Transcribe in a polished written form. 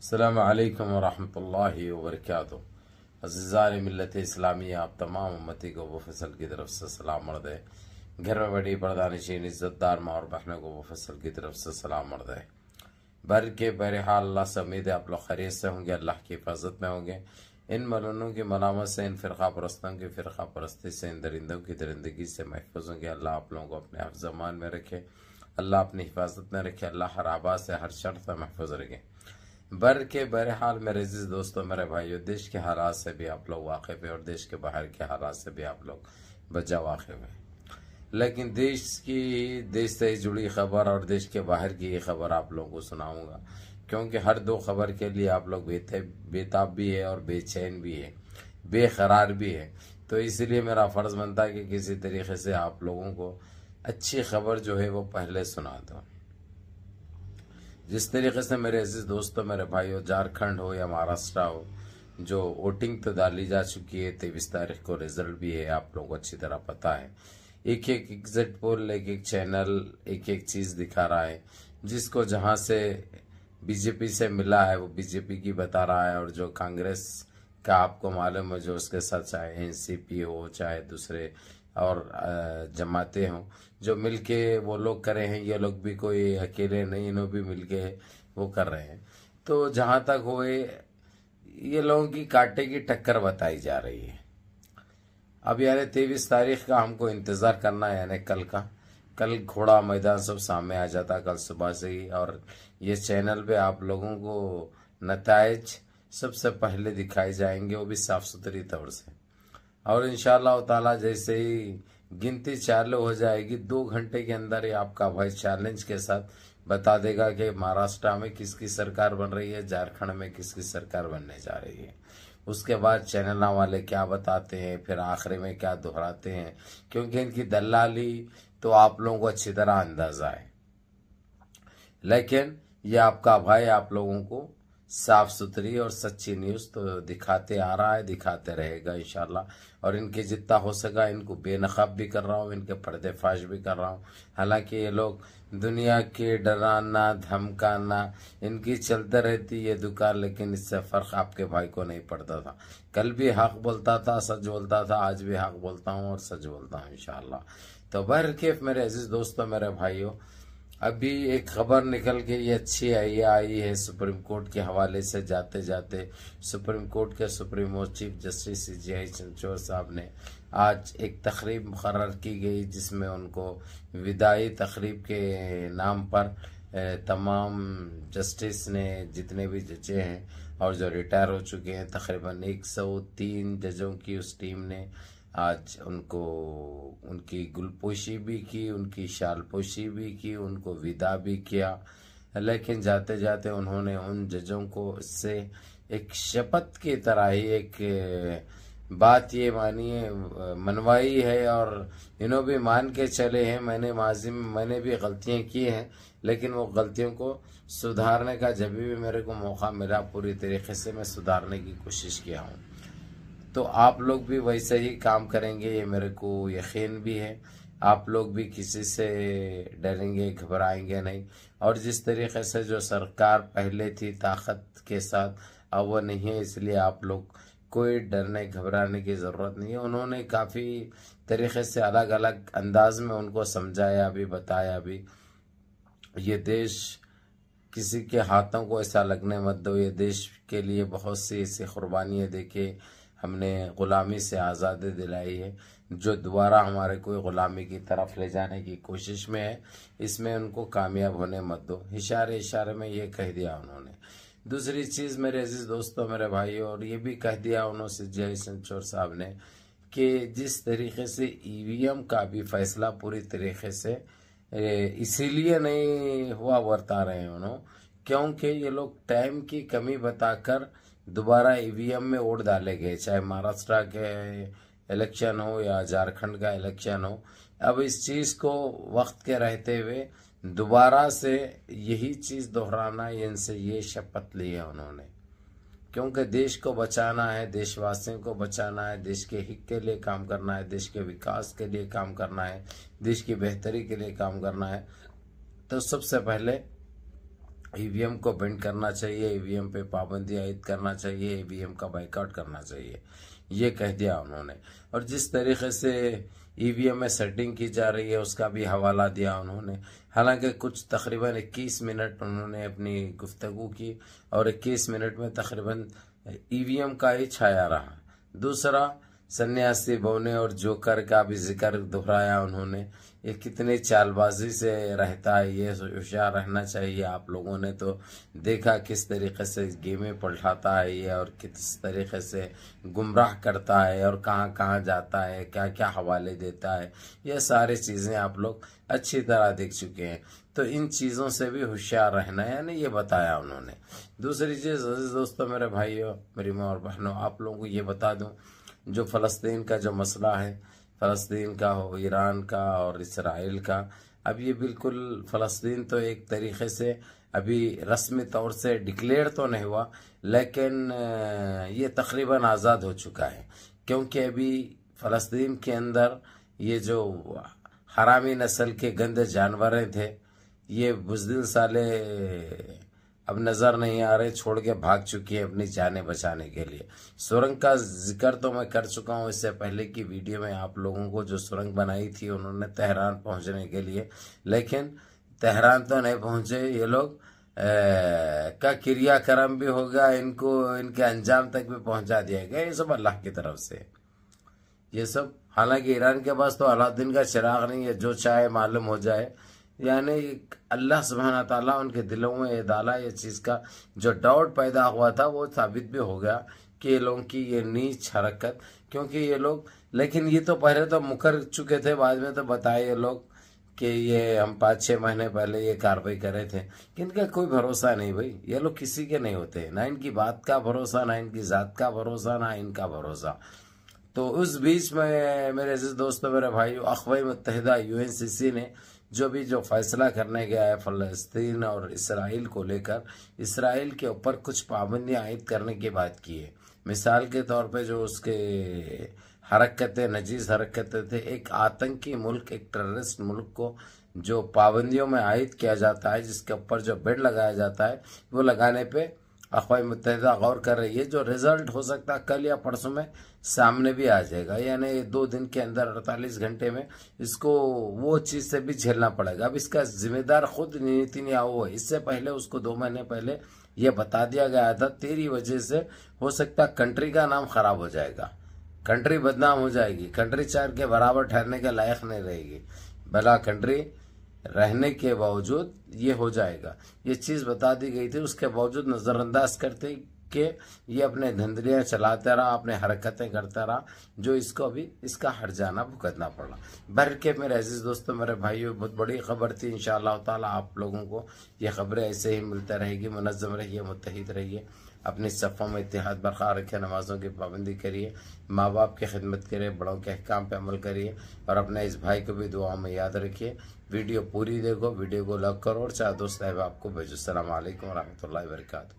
अस्सलामु अलैकुम वरहमतुल्लाहि वबरकातुहू। अज़ीज़ान मिल्लत इस्लामिया, आप तमाम उम्मती को वो फसल की तरफ से सलाम अर्ज़ है। घर में बड़ी पर्दानिशीन इज़्ज़तदार माँ और बहनों को वो फसल की तरफ से सलाम अर्ज़ है। बर के बहरहाल अल्लाह से उम्मीद है आप लोग खैरियत से होंगे, अल्लाह की हिफाजत में होंगे। इन मलूनों की मलामत से, इन फ़िरक़ा परस्तों की फ़िरक़ा परस्ती से, इन दरिंदों की दरिंदगी से महफूज होंगे। अल्लाह आप लोगों को अपने हिफ्ज़ अमान में रखे, अल्लाह अपनी हिफाजत में रखे, अल्लाह हर आबाद से हर शर से महफूज रखे। बर के बहरहाल मेरे अजीज दोस्तों, मेरे भाइयों, देश के हालात से भी आप लोग वाकिफ़ है और देश के बाहर के हालात से भी आप लोग बजा वाकिफ़ है। लेकिन देश से जुड़ी खबर और देश के बाहर की ये खबर आप लोगों को सुनाऊंगा, क्योंकि हर दो खबर के लिए आप लोग बेताब भी है और बेचैन भी है, बेकरार भी है। तो इसलिए मेरा फ़र्ज़ बनता है कि किसी तरीके से आप लोगों को अच्छी खबर जो है वो पहले सुना दूँ। जिस तरीके से मेरे अजीज दोस्तों, मेरे भाइयों, झारखंड हो या महाराष्ट्र हो, जो वोटिंग तो डाली जा चुकी है, 23 तारीख को रिजल्ट भी है, आप लोगों को अच्छी तरह पता है। एक एक एग्जिट पोल, एक एक चैनल एक एक चीज दिखा रहा है। जिसको जहां से बीजेपी से मिला है वो बीजेपी की बता रहा है, और जो कांग्रेस का आपको मालूम है, जो उसके साथ चाहे एनसीपी हो चाहे दूसरे और जमाते हों, जो मिलके वो लोग करे हैं, ये लोग भी कोई अकेले नहीं, इन्हों भी मिलके वो कर रहे हैं। तो जहां तक हो ये लोगों की कांटे की टक्कर बताई जा रही है। अब यानी 23 तारीख का हमको इंतजार करना है, यानी कल का। कल घोड़ा मैदान सब सामने आ जाता कल सुबह से ही, और ये चैनल पे आप लोगों को नताइज सबसे पहले दिखाए जाएंगे, वो भी साफ सुथरी तौर से। और इंशाअल्लाह ताला जैसे ही गिनती चालू हो जाएगी, 2 घंटे के अंदर ही आपका भाई चैलेंज के साथ बता देगा कि महाराष्ट्र में किसकी सरकार बन रही है, झारखंड में किसकी सरकार बनने जा रही है। उसके बाद चैनल वाले क्या बताते हैं, फिर आखिरी में क्या दोहराते हैं, क्योंकि इनकी दलाली तो आप लोगों को अच्छी तरह अंदाजा है। लेकिन ये आपका भाई आप लोगों को साफ सुथरी और सच्ची न्यूज तो दिखाते आ रहा है, दिखाते रहेगा इंशाल्लाह। और इनके जितना हो सका इनको बेनकाब भी कर रहा हूँ, इनके पर्देफाश भी कर रहा हूँ। हालांकि ये लोग दुनिया के डराना धमकाना इनकी चलते रहती ये दुकान, लेकिन इससे फर्क आपके भाई को नहीं पड़ता था। कल भी हक बोलता था, सच बोलता था, आज भी हक बोलता हूँ और सच बोलता हूँ इंशाल्लाह। तो बहरकैफ मेरे अजीज दोस्तों, मेरे भाइयों, अभी एक खबर निकल के ये अच्छी आई है सुप्रीम कोर्ट के हवाले से। जाते जाते सुप्रीम कोर्ट के supremo chief justice CJI Chandrachud साहब ने आज एक तकरीब मुकर्रर की गई, जिसमें उनको विदाई तकरीब के नाम पर तमाम जस्टिस ने, जितने भी जजें हैं और जो रिटायर हो चुके हैं, तकरीबन 103 जजों की उस टीम ने आज उनको उनकी गुलपोशी भी की, उनकी शालपोशी भी की, उनको विदा भी किया। लेकिन जाते जाते उन्होंने उन जजों को इससे एक शपथ की तरह ही एक बात ये मनवाई है, और इन्हों भी मान के चले हैं, मैंने माजी में मैंने भी गलतियां की हैं, लेकिन वो गलतियों को सुधारने का जब भी मेरे को मौका मिला पूरी तरीके से मैं सुधारने की कोशिश किया हूँ। तो आप लोग भी वैसे ही काम करेंगे, ये मेरे को यकीन भी है। आप लोग भी किसी से डरेंगे, घबराएंगे नहीं। और जिस तरीके से जो सरकार पहले थी ताकत के साथ, अब वो नहीं है, इसलिए आप लोग कोई डरने घबराने की ज़रूरत नहीं है। उन्होंने काफ़ी तरीके से अलग अलग अंदाज में उनको समझाया भी, बताया भी। ये देश किसी के हाथों को ऐसा लगने मत दो, ये देश के लिए बहुत सी ऐसी कुर्बानियाँ देके हमने गुलामी से आज़ादी दिलाई है, जो दोबारा हमारे कोई गुलामी की तरफ ले जाने की कोशिश में है, इसमें उनको कामयाब होने मत दो। इशारे इशारे में ये कह दिया उन्होंने। दूसरी चीज़ मेरे अजीज दोस्तों, मेरे भाइयों, और ये भी कह दिया उन्होंने CJI चंद्रचूड़ साहब ने कि जिस तरीके से EVM का भी फैसला पूरी तरीके से इसीलिए नहीं हुआ बता रहे हैं उन्होंने, क्योंकि ये लोग टाइम की कमी बताकर दोबारा EVM में वोट डाले गए, चाहे महाराष्ट्र के इलेक्शन हो या झारखंड का इलेक्शन हो। अब इस चीज को वक्त के रहते हुए दोबारा से यही चीज दोहराना, इनसे ये शपथ ली है उन्होंने, क्योंकि देश को बचाना है, देशवासियों को बचाना है, देश के हित के लिए काम करना है, देश के विकास के लिए काम करना है, देश की बेहतरी के लिए काम करना है। तो सबसे पहले ईवीएम को बैंड करना चाहिए, ईवीएम पे पाबंदी आयद करना चाहिए, ईवीएम का बाइकआउट करना चाहिए, ये कह दिया उन्होंने। और जिस तरीके से ईवीएम में सेटिंग की जा रही है उसका भी हवाला दिया उन्होंने। हालांकि कुछ तकरीबन 21 मिनट उन्होंने अपनी गुफ्तगू की और 21 मिनट में तकरीबन ईवीएम का ही छाया रहा। दूसरा, सन्यासी बोने और जोकर का भी जिक्र दोहराया उन्होंने। ये कितनी चालबाजी से रहता है, ये होशियार रहना चाहिए। आप लोगों ने तो देखा किस तरीके से गेमें पलटाता है ये, और किस तरीके से गुमराह करता है और कहाँ कहाँ जाता है, क्या क्या हवाले देता है, ये सारी चीज़ें आप लोग अच्छी तरह देख चुके हैं। तो इन चीज़ों से भी होशियार रहना है, यानी ये बताया उन्होंने। दूसरी चीज़, अजीज दोस्तों, मेरे भाइयों, मेरी माँ और बहनों, आप लोगों को ये बता दूं, जो फ़लस्तीन का जो मसला है, फ़लस्तीन का हो, ईरान का और इसराइल का, अब ये बिल्कुल फ़लस्तीन तो एक तरीके से अभी रस्मी तौर से डिक्लेयर तो नहीं हुआ, लेकिन ये तकरीबन आज़ाद हो चुका है। क्योंकि अभी फ़लस्तीन के अंदर ये जो हरामी नस्ल के गंदे जानवर थे, ये बुज़दिल साले अब नज़र नहीं आ रहे, छोड़ के भाग चुकी है अपनी जानें बचाने के लिए। सुरंग का जिक्र तो मैं कर चुका हूँ इससे पहले की वीडियो में आप लोगों को। जो सुरंग बनाई थी उन्होंने तेहरान पहुँचने के लिए, लेकिन तेहरान तो नहीं पहुँचे ये लोग, का क्रियाक्रम भी होगा, इनको इनके अंजाम तक भी पहुँचा दिया गया। ये सब अल्लाह की तरफ से, ये सब। हालांकि ईरान के पास तो अलादीन का चिराग नहीं है, जो चाहे मालूम हो जाए। यानी अल्लाह सुब्हाना ताला उनके दिलों में ये डाला, ये चीज़ का जो डाउट पैदा हुआ था वो साबित भी हो गया कि ये लोगों की ये नीच हरकत, क्योंकि ये लोग, लेकिन ये तो पहले तो मुकर चुके थे, बाद में तो बताए ये लोग कि ये हम 5-6 महीने पहले ये कार्रवाई करे थे। इनका कोई भरोसा नहीं भाई, ये लोग किसी के नहीं होते, ना इनकी बात का भरोसा, ना इनकी ज़ात का भरोसा, ना इनका भरोसा। तो उस बीच में मेरे अजीज दोस्तों, मेरे भाइयों, अक़वाम मुत्तहिदा UNCC ने जो फैसला करने गया है फ़लस्तीन और इसराइल को लेकर, इसराइल के ऊपर कुछ पाबंदियां आयद करने की बात की है। मिसाल के तौर पे जो उसके हरकतें, नजीज हरकतें थे, एक आतंकी मुल्क, एक टेररिस्ट मुल्क को जो पाबंदियों में आयद किया जाता है, जिसके ऊपर जो बेड लगाया जाता है, वो लगाने पे अक़वाम मुत्तहिदा गौर कर रही है। जो रिजल्ट हो सकता है कल या परसों में सामने भी आ जाएगा, यानी 2 दिन के अंदर 48 घंटे में इसको वो चीज़ से भी झेलना पड़ेगा। अब इसका जिम्मेदार खुद नेतन्याहू है। इससे पहले उसको 2 महीने पहले यह बता दिया गया था, तेरी वजह से हो सकता है कंट्री का नाम खराब हो जाएगा, कंट्री बदनाम हो जाएगी, कंट्री 4 के बराबर ठहरने के लायक नहीं रहेगी, भला कंट्री रहने के बावजूद ये हो जाएगा। ये चीज़ बता दी गई थी, उसके बावजूद नज़रअंदाज करते कि ये अपने धंधलियाँ चलाते रहा, अपने हरकतें करता रहा, जो इसको अभी इसका हट जाना भुगतना पड़ा। भर के मेरे अजीज दोस्तों, मेरे भाइयों, बहुत बड़ी खबर थी। इंशाअल्लाह ताला आप लोगों को ये खबरें ऐसे ही मिलता रहेगी। मुनज़्ज़म रहिए, मुत्तहिद रहिए, अपनी सफ़ों में इत्तेहाद बरकरार रखें, नमाज़ों की पाबंदी करिए, माँ बाप की खिदमत करिए, बड़ों के अहकाम पे अमल करिए, और अपने इस भाई को भी दुआ में याद रखिए। वीडियो पूरी देखो, वीडियो को लाइक करो और 4 दोस्त अहबाब को भेजो। अस्सलाम वालेकुम व रहमतुल्लाहि व बरकातहू।